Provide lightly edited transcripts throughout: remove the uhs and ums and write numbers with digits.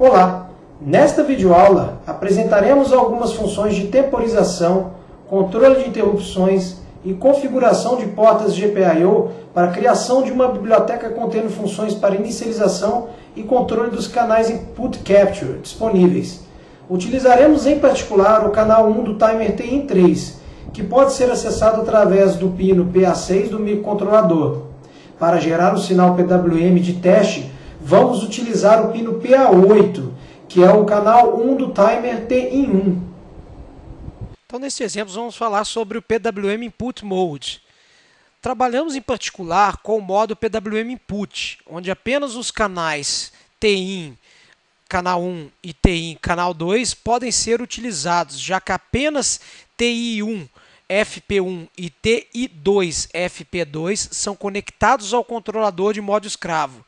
Olá! Nesta videoaula apresentaremos algumas funções de temporização, controle de interrupções e configuração de portas GPIO para a criação de uma biblioteca contendo funções para inicialização e controle dos canais Input Capture disponíveis. Utilizaremos em particular o canal 1 do timer TIN3, que pode ser acessado através do pino PA6 do microcontrolador. Para gerar o sinal PWM de teste, vamos utilizar o pino PA8, que é o canal 1 do timer TIN1. Então, nesse exemplo, vamos falar sobre o PWM Input Mode. Trabalhamos em particular com o modo PWM Input, onde apenas os canais TIN canal 1 e TIN canal 2 podem ser utilizados, já que apenas TI1 FP1 e TI2 FP2 são conectados ao controlador de modo escravo.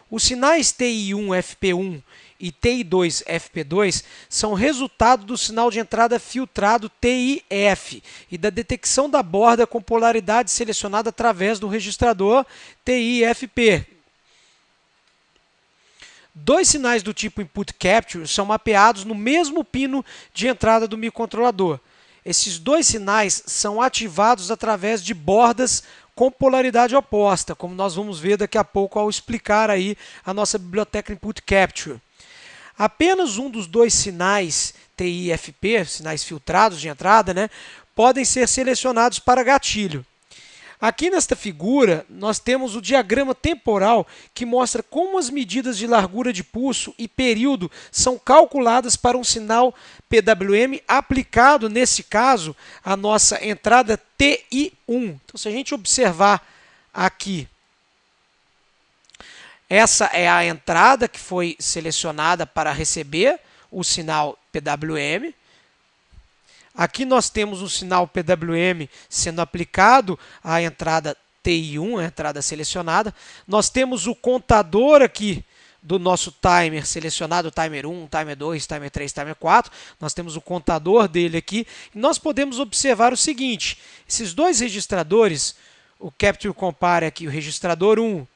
Os sinais TI1 FP1 e TI2 FP2 são resultado do sinal de entrada filtrado TIF e da detecção da borda com polaridade selecionada através do registrador TIFP. Dois sinais do tipo Input Capture são mapeados no mesmo pino de entrada do microcontrolador. Esses dois sinais são ativados através de bordas com polaridade oposta, como nós vamos ver daqui a pouco ao explicar aí a nossa biblioteca Input Capture. Apenas um dos dois sinais TIFP, sinais filtrados de entrada, podem ser selecionados para gatilho. Aqui nesta figura, nós temos o diagrama temporal que mostra como as medidas de largura de pulso e período são calculadas para um sinal PWM aplicado, nesse caso, à nossa entrada TI1. Então, se a gente observar aqui, essa é a entrada que foi selecionada para receber o sinal PWM. Aqui nós temos um sinal PWM sendo aplicado à entrada TI1, a entrada selecionada. Nós temos o contador aqui do nosso timer selecionado, timer 1, timer 2, timer 3, timer 4. Nós temos o contador dele aqui. E nós podemos observar o seguinte, esses dois registradores, o Capture Compare aqui, o registrador 1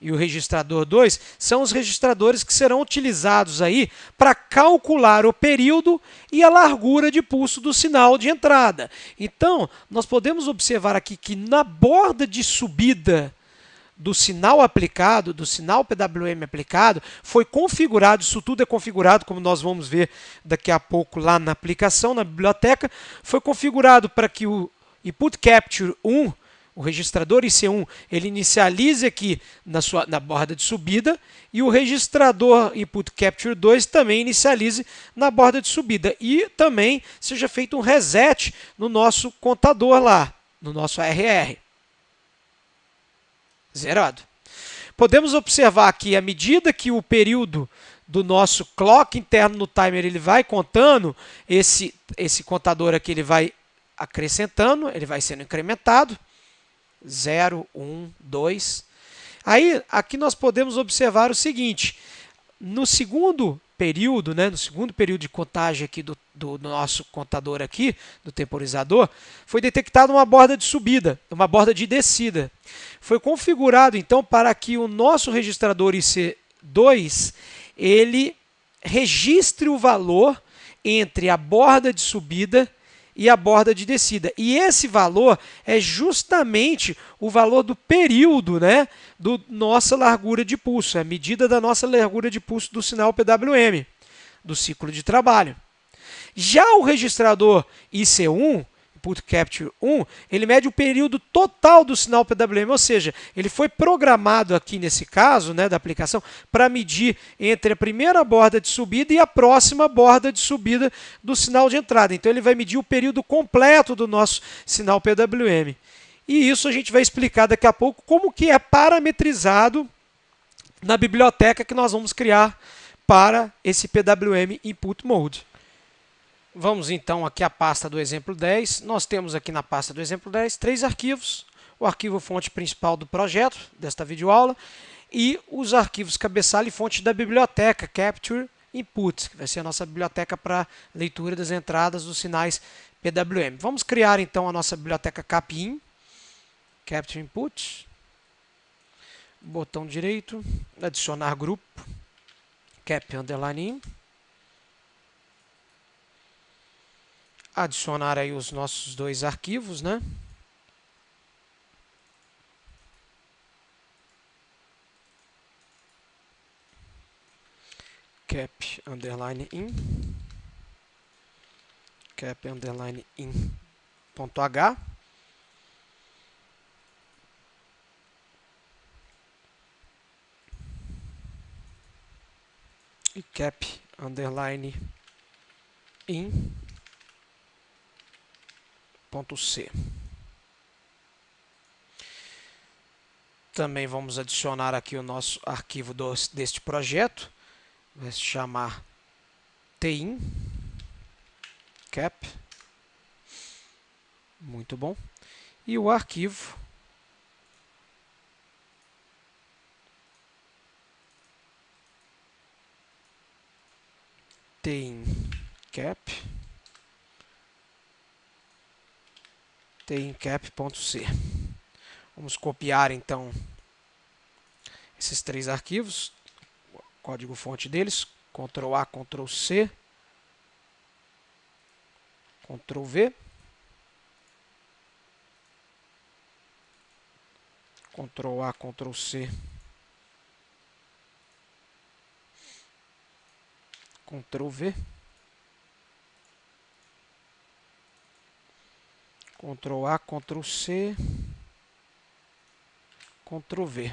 e o registrador 2, são os registradores que serão utilizados aí para calcular o período e a largura de pulso do sinal de entrada. Então, nós podemos observar aqui que na borda de subida do sinal aplicado, do sinal PWM aplicado, foi configurado, isso tudo é configurado, como nós vamos ver daqui a pouco lá na aplicação, na biblioteca, foi configurado para que o Input Capture 1, o registrador IC1, ele inicialize aqui na borda de subida e o registrador Input Capture 2 também inicialize na borda de subida e também seja feito um reset no nosso contador lá, no nosso ARR. Zerado. Podemos observar que à medida que o período do nosso clock interno no timer ele vai contando, esse contador aqui ele vai acrescentando, ele vai sendo incrementado. 0, 1, 2. Aí, aqui nós podemos observar o seguinte, no segundo período, no segundo período de contagem aqui do nosso contador aqui, do temporizador, foi detectada uma borda de subida, uma borda de descida. Foi configurado, então, para que o nosso registrador IC2, ele registre o valor entre a borda de subida e a borda de descida. E esse valor é justamente o valor do período, do nossa largura de pulso, é a medida da nossa largura de pulso do sinal PWM, do ciclo de trabalho. Já o registrador IC1, Input Capture 1, ele mede o período total do sinal PWM, ou seja, ele foi programado aqui nesse caso, da aplicação, para medir entre a primeira borda de subida e a próxima borda de subida do sinal de entrada. Então ele vai medir o período completo do nosso sinal PWM. E isso a gente vai explicar daqui a pouco como que é parametrizado na biblioteca que nós vamos criar para esse PWM Input Mode. Vamos então aqui à pasta do exemplo 10. Nós temos aqui na pasta do exemplo 10 três arquivos. O arquivo fonte principal do projeto, desta videoaula, e os arquivos cabeçalho e fonte da biblioteca Capture Input, que vai ser a nossa biblioteca para leitura das entradas dos sinais PWM. Vamos criar então a nossa biblioteca Capin, Capture Input, botão direito, adicionar grupo, cap underline in. Adicionar aí os nossos dois arquivos, né? Cap underline in, cap underline in ponto H. E cap underline in ponto C. Também vamos adicionar aqui o nosso arquivo deste projeto. Vai se chamar tin cap. Muito bom. E o arquivo tin cap.c. Vamos copiar então esses três arquivos, o código-fonte deles, Ctrl A, Ctrl C, Ctrl V, Ctrl A, Ctrl C, Ctrl V, Ctrl A, Ctrl C, Ctrl V.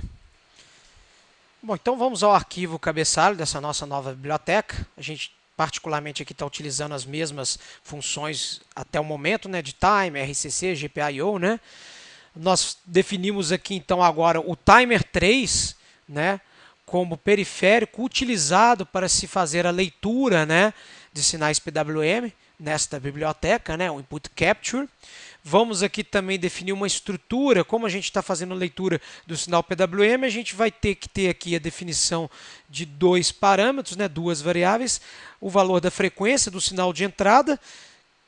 Bom, então vamos ao arquivo cabeçalho dessa nossa nova biblioteca. A gente particularmente aqui está utilizando as mesmas funções até o momento, né, de timer, RCC, GPIO, né? Nós definimos aqui então agora o timer 3, né, como periférico utilizado para se fazer a leitura, né, de sinais PWM nesta biblioteca, né, o input capture. Vamos aqui também definir uma estrutura, como a gente está fazendo a leitura do sinal PWM, a gente vai ter que ter aqui a definição de dois parâmetros, né, duas variáveis, o valor da frequência do sinal de entrada.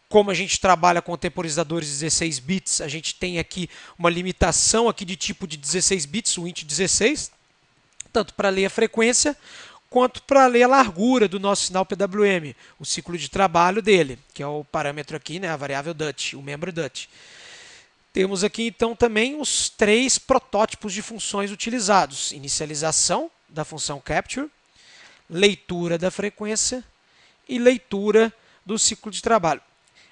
Como a gente trabalha com temporizadores 16 bits, a gente tem aqui uma limitação aqui de tipo de 16 bits, o int 16, tanto para ler a frequência, quanto para ler a largura do nosso sinal PWM, o ciclo de trabalho dele, que é o parâmetro aqui, né, a variável DUT, o membro DUT. Temos aqui então também os três protótipos de funções utilizados: inicialização da função capture, leitura da frequência e leitura do ciclo de trabalho.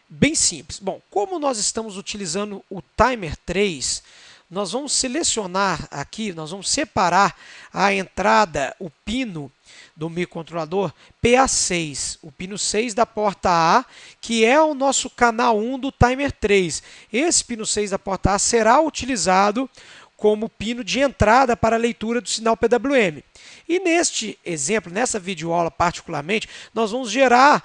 Bem simples. Bom, como nós estamos utilizando o timer 3, nós vamos selecionar aqui, nós vamos separar a entrada, o pino do microcontrolador PA6, o pino 6 da porta A, que é o nosso canal 1 do timer 3. Esse pino 6 da porta A será utilizado como pino de entrada para a leitura do sinal PWM. E neste exemplo, nessa videoaula particularmente, nós vamos gerar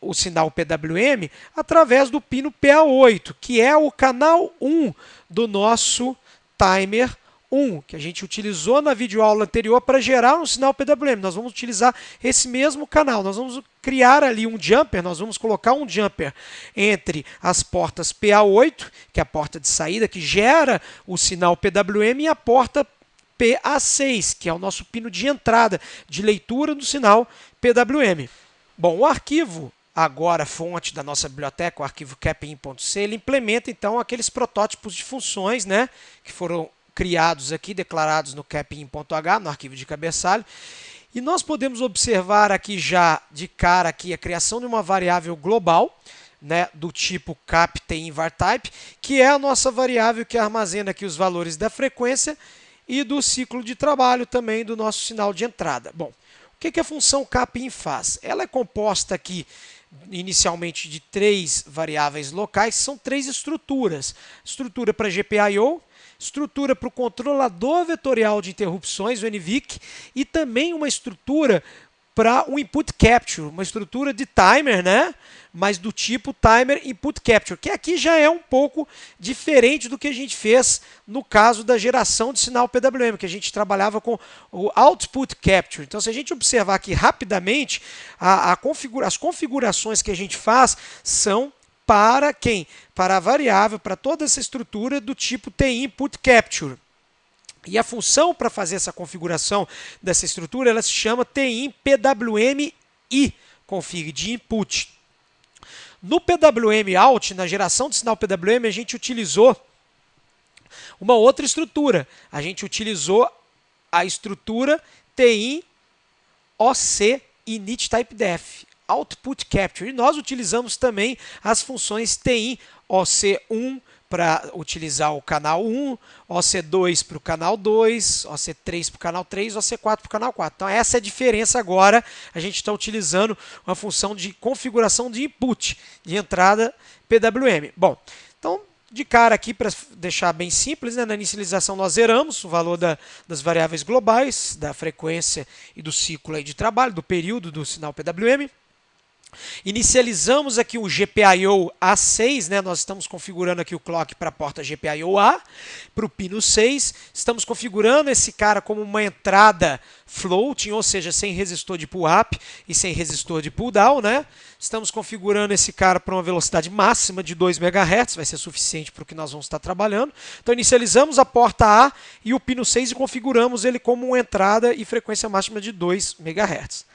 o sinal PWM através do pino PA8, que é o canal 1 do nosso timer 1, que a gente utilizou na videoaula anterior para gerar um sinal PWM. Nós vamos utilizar esse mesmo canal. Nós vamos criar ali um jumper, nós vamos colocar um jumper entre as portas PA8, que é a porta de saída que gera o sinal PWM, e a porta PA6, que é o nosso pino de entrada de leitura do sinal PWM. Bom, o arquivo agora fonte da nossa biblioteca, o arquivo capin.c, ele implementa então aqueles protótipos de funções, né, que foram criados aqui, declarados no capin.h, no arquivo de cabeçalho. E nós podemos observar aqui já de cara aqui a criação de uma variável global, né, do tipo capTinVarType, que é a nossa variável que armazena aqui os valores da frequência e do ciclo de trabalho também do nosso sinal de entrada. Bom, o que a função capin faz? Ela é composta aqui inicialmente de três variáveis locais, são três estruturas. Estrutura para GPIO, estrutura para o controlador vetorial de interrupções, o NVIC, e também uma estrutura para o input capture, uma estrutura de timer, né? Mas do tipo timer input capture, que aqui já é um pouco diferente do que a gente fez no caso da geração de sinal PWM, que a gente trabalhava com o output capture. Então, se a gente observar aqui rapidamente, as configurações que a gente faz são para quem? Para a variável, para toda essa estrutura do tipo TInput capture. E a função para fazer essa configuração dessa estrutura, ela se chama TIM PWM I config de input. No PWM out, na geração de sinal PWM, a gente utilizou uma outra estrutura. A gente utilizou a estrutura TIM OC init type def, output capture. E nós utilizamos também as funções TIM OC1 para utilizar o canal 1, OC2 para o canal 2, OC3 para o canal 3, OC4 para o canal 4. Então essa é a diferença agora. A gente está utilizando uma função de configuração de input, de entrada PWM. Bom, então de cara aqui, para deixar bem simples, né, na inicialização nós zeramos o valor das variáveis globais, da frequência e do ciclo aí de trabalho, do período do sinal PWM. Inicializamos aqui o GPIO A6, né? Nós estamos configurando aqui o clock para a porta GPIO A, para o pino 6. Estamos configurando esse cara como uma entrada floating, ou seja, sem resistor de pull-up e sem resistor de pull-down, né? Estamos configurando esse cara para uma velocidade máxima de 2 MHz, vai ser suficiente para o que nós vamos estar trabalhando. Então, inicializamos a porta A e o pino 6 e configuramos ele como uma entrada e frequência máxima de 2 MHz.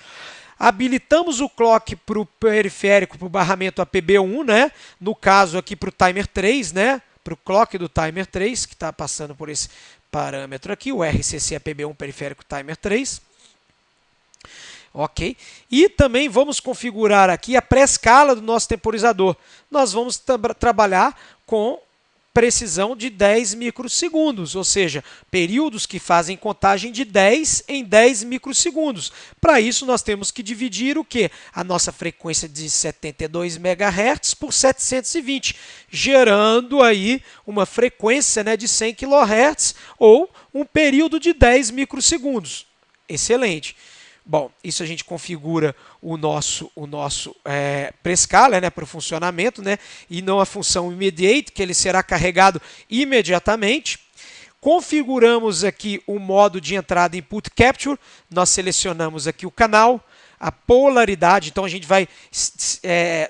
Habilitamos o clock para o periférico, para o barramento APB1, né? No caso aqui para o timer 3, né? Para o clock do timer 3, que está passando por esse parâmetro aqui, o RCC APB1 periférico timer 3. Ok. E também vamos configurar aqui a pré-escala do nosso temporizador. Nós vamos trabalhar com precisão de 10 microsegundos, ou seja, períodos que fazem contagem de 10 em 10 microsegundos. Para isso, nós temos que dividir o quê? A nossa frequência de 72 MHz por 720, gerando aí uma frequência, né, de 100 kHz ou um período de 10 microsegundos. Excelente. Bom, isso a gente configura o nosso prescaler, né, para o funcionamento, né, e não a função immediate, que ele será carregado imediatamente. Configuramos aqui o modo de entrada input capture, nós selecionamos aqui o canal, a polaridade, então a gente vai,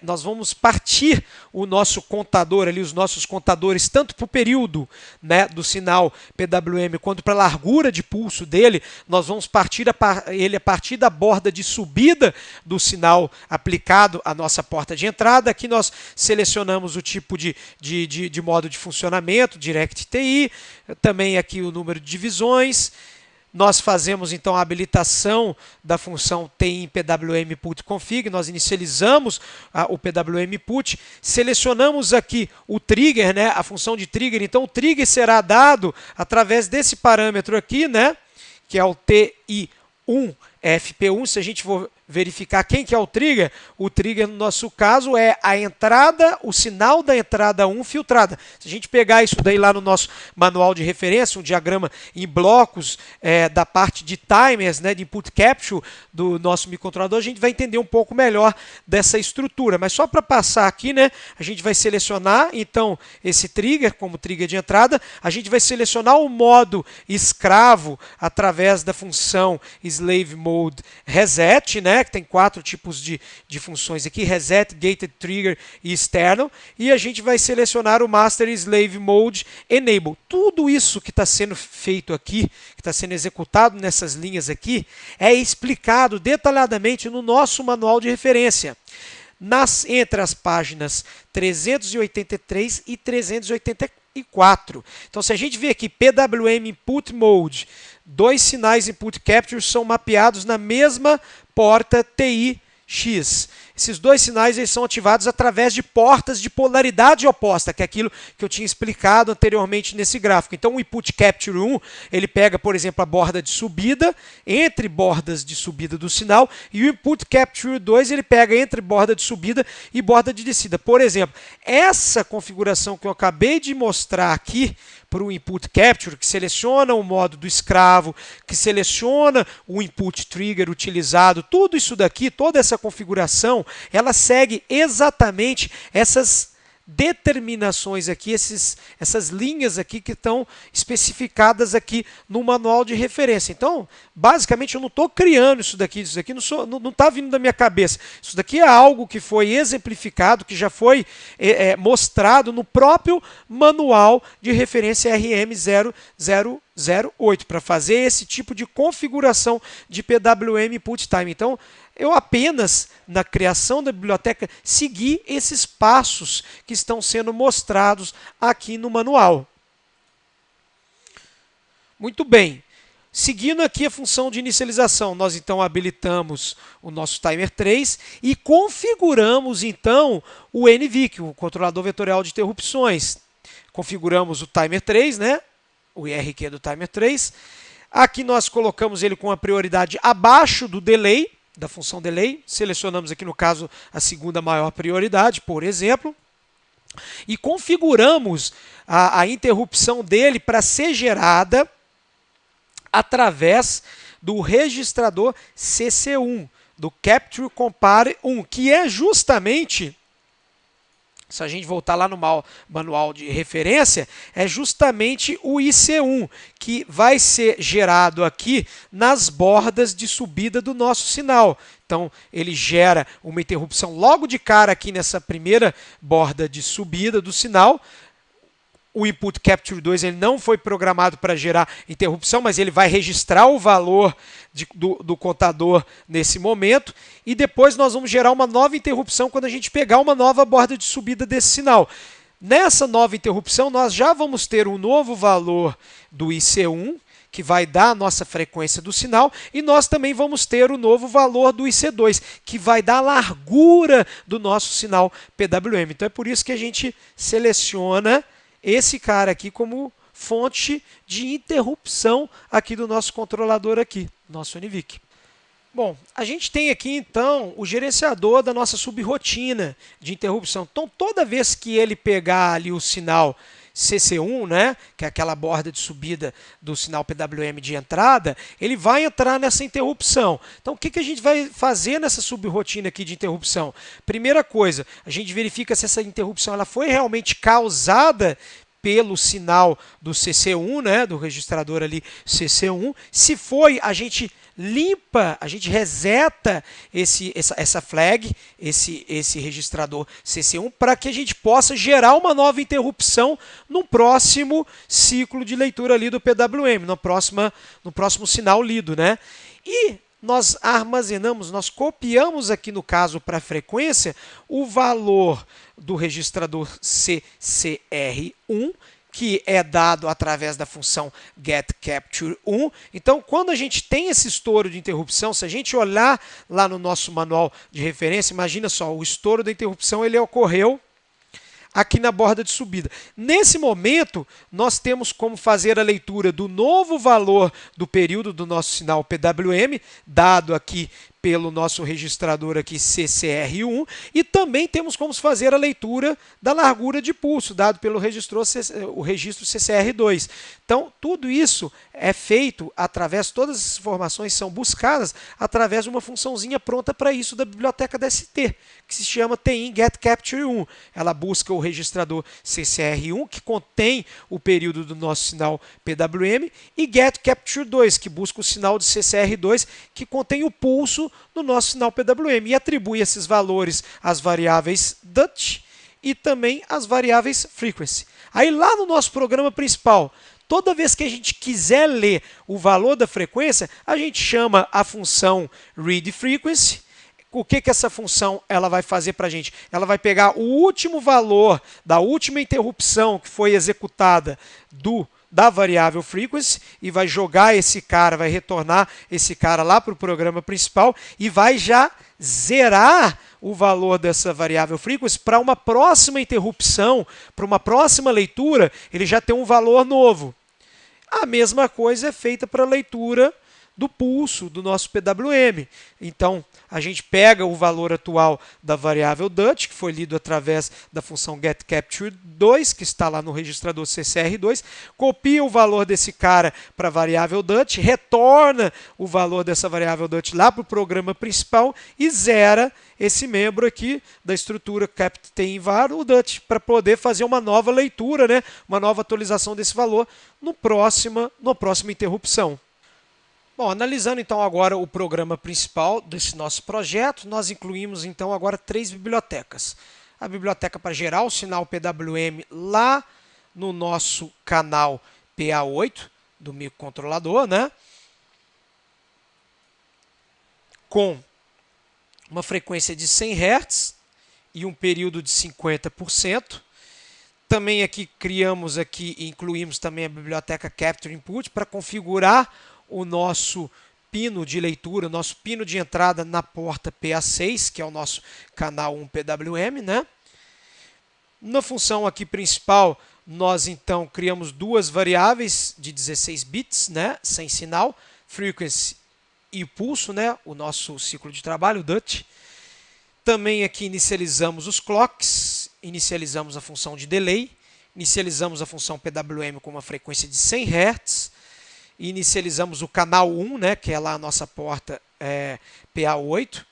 nós vamos partir o nosso contador ali, os nossos contadores, tanto para o período, né, do sinal PWM, quanto para a largura de pulso dele, nós vamos partir ele a partir da borda de subida do sinal aplicado à nossa porta de entrada. Aqui nós selecionamos o tipo de modo de funcionamento, Direct TI, também aqui o número de divisões. Nós fazemos então a habilitação da função TIM PWM put config, nós inicializamos o PWM put, selecionamos aqui o trigger, né, a função de trigger. Então o trigger será dado através desse parâmetro aqui, né, que é o TI1 FP1. Se a gente for verificar quem que é o trigger no nosso caso é a entrada, o sinal da entrada 1 filtrada. Se a gente pegar isso daí lá no nosso manual de referência, um diagrama em blocos da parte de timers, né, de input capture do nosso microcontrolador, a gente vai entender um pouco melhor dessa estrutura. Mas só para passar aqui, né, a gente vai selecionar então esse trigger como trigger de entrada, a gente vai selecionar o modo escravo através da função slave mode reset, né, que tem 4 tipos de funções aqui, reset, gated trigger e external, e a gente vai selecionar o master slave mode enable. Tudo isso que está sendo feito aqui, que está sendo executado nessas linhas aqui, é explicado detalhadamente no nosso manual de referência, entre as páginas 383 e 384. Então, se a gente vê aqui PWM Input Mode, 2 sinais Input Capture são mapeados na mesma porta TI-X. Esses 2 sinais eles são ativados através de portas de polaridade oposta, que é aquilo que eu tinha explicado anteriormente nesse gráfico. Então, o Input Capture 1, ele pega, por exemplo, a borda de subida, entre bordas de subida do sinal, e o Input Capture 2, ele pega entre borda de subida e borda de descida. Por exemplo, essa configuração que eu acabei de mostrar aqui, para o Input Capture, que seleciona o modo do escravo, que seleciona o Input Trigger utilizado, tudo isso daqui, toda essa configuração, ela segue exatamente essas determinações aqui, essas linhas aqui que estão especificadas aqui no manual de referência. Então, basicamente, eu não estou criando isso daqui não está vindo da minha cabeça. Isso daqui é algo que foi exemplificado, que já foi mostrado no próprio manual de referência RM001. 08 para fazer esse tipo de configuração de PWM Input Time. Então, eu apenas, na criação da biblioteca, segui esses passos que estão sendo mostrados aqui no manual. Muito bem. Seguindo aqui a função de inicialização, nós então habilitamos o nosso timer 3 e configuramos então o NVIC, o controlador vetorial de interrupções. Configuramos o timer 3, né? O IRQ do timer 3. Aqui nós colocamos ele com a prioridade abaixo do delay, da função delay. Selecionamos aqui, no caso, a segunda maior prioridade, por exemplo. E configuramos a interrupção dele para ser gerada através do registrador CC1, do Capture Compare 1, que é justamente, se a gente voltar lá no manual de referência, é justamente o IC1, que vai ser gerado aqui nas bordas de subida do nosso sinal. Então, ele gera uma interrupção logo de cara aqui nessa primeira borda de subida do sinal. O Input Capture 2 ele não foi programado para gerar interrupção, mas ele vai registrar o valor do contador nesse momento. E depois nós vamos gerar uma nova interrupção quando a gente pegar uma nova borda de subida desse sinal. Nessa nova interrupção, nós já vamos ter um novo valor do IC1, que vai dar a nossa frequência do sinal, e nós também vamos ter o novo valor do IC2, que vai dar a largura do nosso sinal PWM. Então é por isso que a gente seleciona esse cara aqui como fonte de interrupção aqui do nosso controlador aqui, nosso NVIC. Bom, a gente tem aqui então o gerenciador da nossa subrotina de interrupção. Então toda vez que ele pegar ali o sinal CC1, né, que é aquela borda de subida do sinal PWM de entrada, ele vai entrar nessa interrupção. Então, o que a gente vai fazer nessa subrotina aqui de interrupção? Primeira coisa, a gente verifica se essa interrupção ela foi realmente causada pelo sinal do CC1, né, do registrador ali CC1. Se foi, a gente limpa, a gente reseta essa flag, esse registrador CC1, para que a gente possa gerar uma nova interrupção no próximo ciclo de leitura ali do PWM, no próximo sinal lido, né? E nós armazenamos, nós copiamos aqui no caso para a frequência o valor do registrador CCR1, que é dado através da função getCapture1. Então, quando a gente tem esse estouro de interrupção, se a gente olhar lá no nosso manual de referência, imagina só, o estouro da interrupção ele ocorreu aqui na borda de subida. Nesse momento, nós temos como fazer a leitura do novo valor do período do nosso sinal PWM, dado aqui pelo nosso registrador aqui CCR1, e também temos como fazer a leitura da largura de pulso, dado pelo registro CCR2. Então, tudo isso é feito através, todas essas informações são buscadas através de uma funçãozinha pronta para isso da biblioteca DST, que se chama TIN getCapture1. Ela busca o registrador CCR1, que contém o período do nosso sinal PWM, e getCapture2, que busca o sinal de CCR2, que contém o pulso do nosso sinal PWM, e atribui esses valores às variáveis DUT e também às variáveis Frequency. Aí lá no nosso programa principal, toda vez que a gente quiser ler o valor da frequência, a gente chama a função readFrequency. O que essa função ela vai fazer para a gente? Ela vai pegar o último valor da última interrupção que foi executada da variável frequency e vai jogar esse cara, vai retornar esse cara lá para o programa principal e vai já zerar o valor dessa variável frequency para uma próxima interrupção, para uma próxima leitura, ele já tem um valor novo. A mesma coisa é feita para a leitura do pulso do nosso PWM. Então, a gente pega o valor atual da variável DUT, que foi lido através da função getCapture2, que está lá no registrador CCR2, copia o valor desse cara para a variável DUT, retorna o valor dessa variável DUT lá para o programa principal e zera esse membro aqui da estrutura captTinVar, o DUT, para poder fazer uma nova leitura, né? Uma nova atualização desse valor na próxima interrupção. Bom, analisando então agora o programa principal desse nosso projeto, nós incluímos então agora 3 bibliotecas. A biblioteca para gerar o sinal PWM lá no nosso canal PA8, do microcontrolador, né? Com uma frequência de 100 Hz e um período de 50%. Também aqui criamos aqui e incluímos também a biblioteca Capture Input para configurar o nosso pino de leitura, o nosso pino de entrada na porta PA6, que é o nosso canal 1 PWM, né? Na função aqui principal, nós então criamos duas variáveis de 16 bits, né, sem sinal, frequency e pulso, né, o nosso ciclo de trabalho, o DUT. Também aqui inicializamos os clocks, inicializamos a função de delay, inicializamos a função PWM com uma frequência de 100 Hz, inicializamos o canal 1, né, que é lá a nossa porta PA8.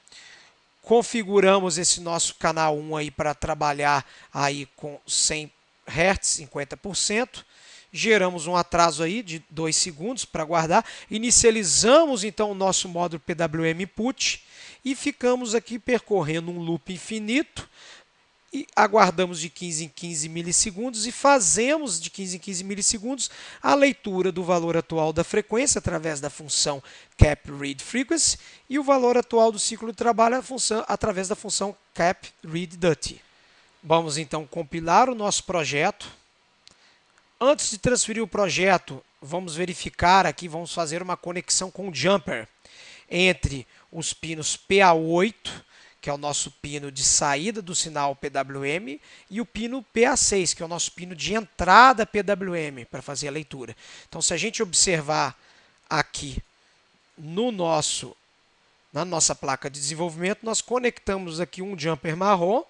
Configuramos esse nosso canal 1 aí para trabalhar aí com 100 Hz, 50%. Geramos um atraso aí de 2 segundos para guardar. Inicializamos então o nosso módulo PWM Input e ficamos aqui percorrendo um loop infinito e aguardamos de 15 em 15 milissegundos e fazemos de 15 em 15 milissegundos a leitura do valor atual da frequência através da função CapReadFrequency e o valor atual do ciclo de trabalho através da função CapReadDUT. Vamos então compilar o nosso projeto. Antes de transferir o projeto, vamos verificar aqui, vamos fazer uma conexão com o jumper entre os pinos PA8, que é o nosso pino de saída do sinal PWM, e o pino PA6, que é o nosso pino de entrada PWM, para fazer a leitura. Então, se a gente observar aqui na nossa placa de desenvolvimento, nós conectamos aqui um jumper marrom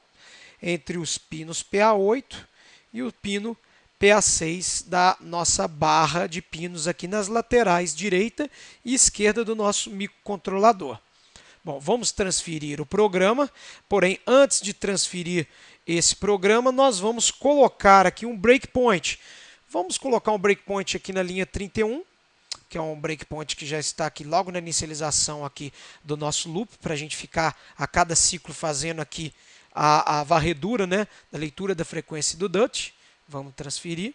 entre os pinos PA8 e o pino PA6 da nossa barra de pinos aqui nas laterais direita e esquerda do nosso microcontrolador. Bom, vamos transferir o programa, porém, antes de transferir esse programa, nós vamos colocar aqui um breakpoint. Vamos colocar um breakpoint aqui na linha 31, que é um breakpoint que já está aqui logo na inicialização aqui do nosso loop, para a gente ficar a cada ciclo fazendo aqui a varredura, né, da leitura da frequência do DUT. Vamos transferir.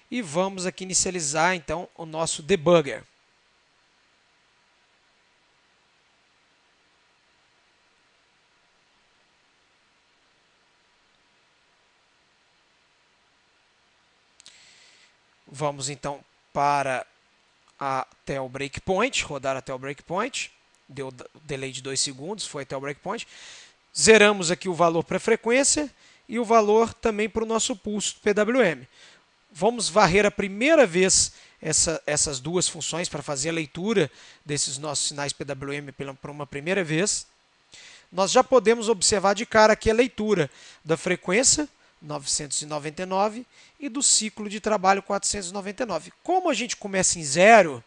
E vamos aqui inicializar, então, o nosso debugger. Vamos então até o breakpoint, rodar até o breakpoint. Deu delay de 2 segundos, foi até o breakpoint. Zeramos aqui o valor para a frequência e o valor também para o nosso pulso PWM. Vamos varrer a primeira vez essas duas funções para fazer a leitura desses nossos sinais PWM por uma primeira vez. Nós já podemos observar de cara aqui a leitura da frequência 999 e do ciclo de trabalho 499. Como a gente começa em 0,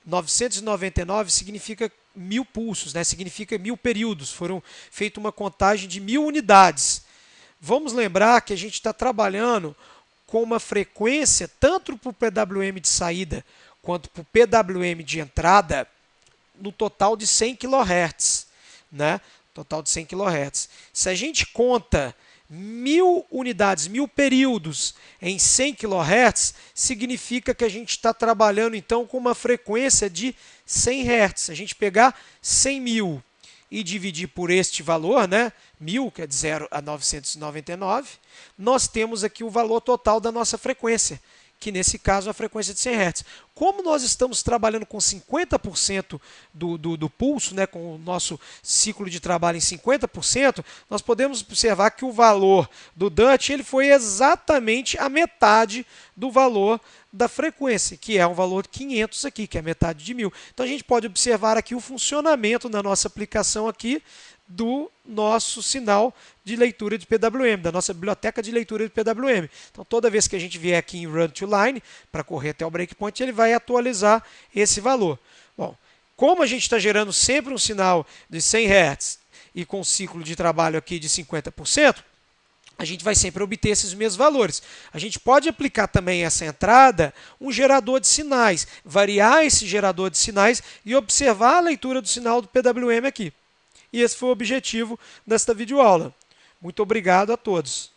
999 significa 1000 pulsos, né? Significa 1000 períodos. Foram feita uma contagem de 1000 unidades. Vamos lembrar que a gente está trabalhando com uma frequência, tanto para o PWM de saída quanto para o PWM de entrada, no total de 100 kHz. Né? Total de 100 kHz. Se a gente conta 1000 unidades, 1000 períodos em 100 kHz, significa que a gente está trabalhando então com uma frequência de 100 Hz. Se a gente pegar 100.000 e dividir por este valor, né, 1000, que é de 0 a 999, nós temos aqui o valor total da nossa frequência, que nesse caso é a frequência de 100 Hz. Como nós estamos trabalhando com 50% do pulso, né, com o nosso ciclo de trabalho em 50%, nós podemos observar que o valor do DUT ele foi exatamente a metade do valor da frequência, que é um valor de 500 aqui, que é metade de 1000. Então a gente pode observar aqui o funcionamento da nossa aplicação aqui do nosso sinal de leitura de PWM, da nossa biblioteca de leitura de PWM. Então, toda vez que a gente vier aqui em Run to Line, para correr até o breakpoint, ele vai atualizar esse valor. Bom, como a gente está gerando sempre um sinal de 100 Hz e com ciclo de trabalho aqui de 50%, a gente vai sempre obter esses mesmos valores. A gente pode aplicar também essa entrada um gerador de sinais, variar esse gerador de sinais e observar a leitura do sinal do PWM aqui. E esse foi o objetivo desta videoaula. Muito obrigado a todos.